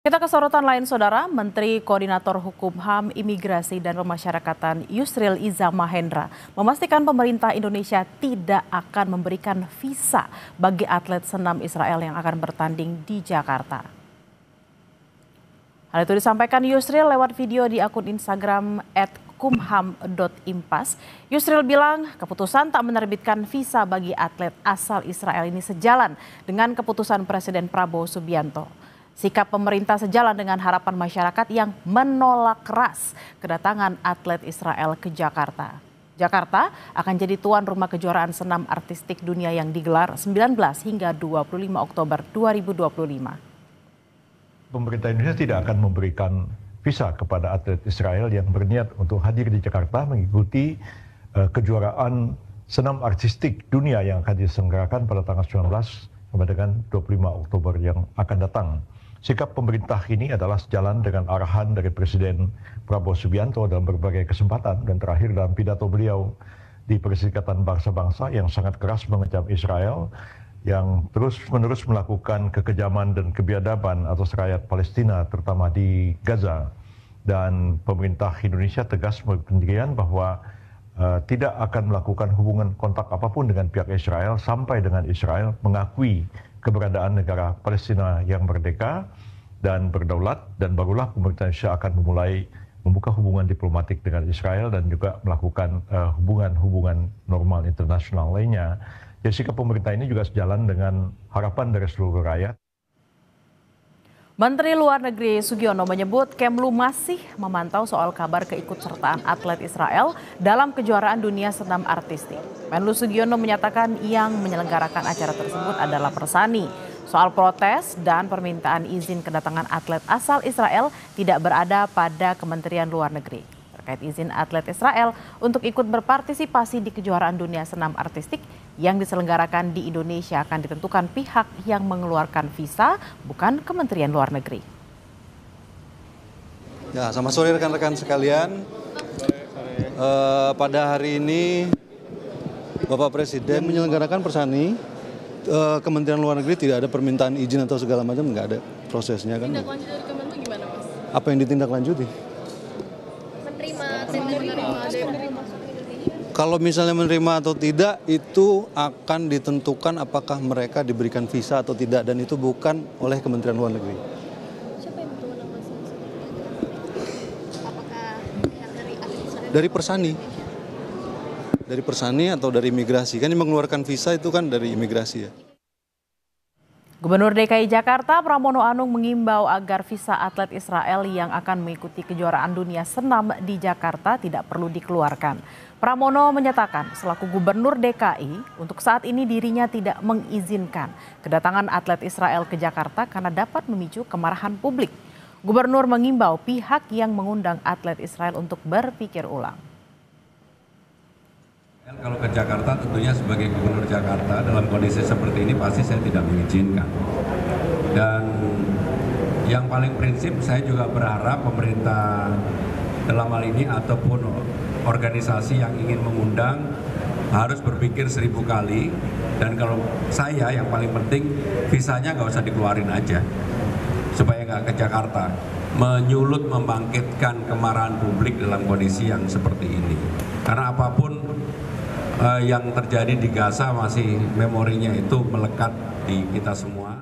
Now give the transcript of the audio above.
Kita ke sorotan lain, Saudara. Menteri Koordinator Hukum HAM, Imigrasi dan Pemasyarakatan Yusril Iza Mahendra memastikan pemerintah Indonesia tidak akan memberikan visa bagi atlet senam Israel yang akan bertanding di Jakarta. Hal itu disampaikan Yusril lewat video di akun Instagram @kumham.impas. Yusril bilang keputusan tak menerbitkan visa bagi atlet asal Israel ini sejalan dengan keputusan Presiden Prabowo Subianto. Sikap pemerintah sejalan dengan harapan masyarakat yang menolak keras kedatangan atlet Israel ke Jakarta. Jakarta akan jadi tuan rumah kejuaraan senam artistik dunia yang digelar 19 hingga 25 Oktober 2025. Pemerintah Indonesia tidak akan memberikan visa kepada atlet Israel yang berniat untuk hadir di Jakarta mengikuti kejuaraan senam artistik dunia yang akan diselenggarakan pada tanggal 19 sampai dengan 25 Oktober yang akan datang. Sikap pemerintah ini adalah sejalan dengan arahan dari Presiden Prabowo Subianto dalam berbagai kesempatan dan terakhir dalam pidato beliau di Perserikatan Bangsa-Bangsa yang sangat keras mengecam Israel yang terus-menerus melakukan kekejaman dan kebiadaban atas rakyat Palestina terutama di Gaza. Dan pemerintah Indonesia tegas berpendirian bahwa tidak akan melakukan hubungan kontak apapun dengan pihak Israel sampai dengan Israel mengakui keberadaan negara Palestina yang merdeka dan berdaulat, dan barulah pemerintah Indonesia akan membuka hubungan diplomatik dengan Israel dan juga melakukan hubungan-hubungan normal internasional lainnya. Jadi sikap pemerintah ini juga sejalan dengan harapan dari seluruh rakyat. Menteri Luar Negeri Sugiono menyebut Kemlu masih memantau soal kabar keikutsertaan atlet Israel dalam kejuaraan dunia senam artistik. Menlu Sugiono menyatakan yang menyelenggarakan acara tersebut adalah Persani. Soal protes dan permintaan izin kedatangan atlet asal Israel tidak berada pada Kementerian Luar Negeri. Terkait izin atlet Israel untuk ikut berpartisipasi di kejuaraan dunia senam artistik yang diselenggarakan di Indonesia akan ditentukan pihak yang mengeluarkan visa, bukan Kementerian Luar Negeri. Ya, selamat sore rekan-rekan sekalian. Pada hari ini Bapak Presiden menyelenggarakan Persani. Kementerian Luar Negeri tidak ada permintaan izin atau segala macam, nggak ada prosesnya kan. Tindak lanjut dari Kemenlu gimana, Mas? Apa yang ditindaklanjuti? Kalau misalnya menerima atau tidak, itu akan ditentukan apakah mereka diberikan visa atau tidak, dan itu bukan oleh Kementerian Luar Negeri. Siapa yang berwenang, Mas? Apakah pihak dari administrasi? Dari Persani. Dari Persani atau dari imigrasi. Kan yang mengeluarkan visa itu kan dari imigrasi ya. Gubernur DKI Jakarta Pramono Anung mengimbau agar visa atlet Israel yang akan mengikuti kejuaraan dunia senam di Jakarta tidak perlu dikeluarkan. Pramono menyatakan selaku Gubernur DKI untuk saat ini dirinya tidak mengizinkan kedatangan atlet Israel ke Jakarta karena dapat memicu kemarahan publik. Gubernur mengimbau pihak yang mengundang atlet Israel untuk berpikir ulang. Kalau ke Jakarta tentunya sebagai Gubernur Jakarta dalam kondisi seperti ini pasti saya tidak mengizinkan. Dan yang paling prinsip saya juga berharap pemerintah dalam hal ini ataupun organisasi yang ingin mengundang harus berpikir 1000 kali. Dan kalau saya yang paling penting visanya nggak usah dikeluarin aja supaya nggak ke Jakarta. Menyulut membangkitkan kemarahan publik dalam kondisi yang seperti ini. Karena apapun yang terjadi di Gaza masih memorinya itu melekat di kita semua.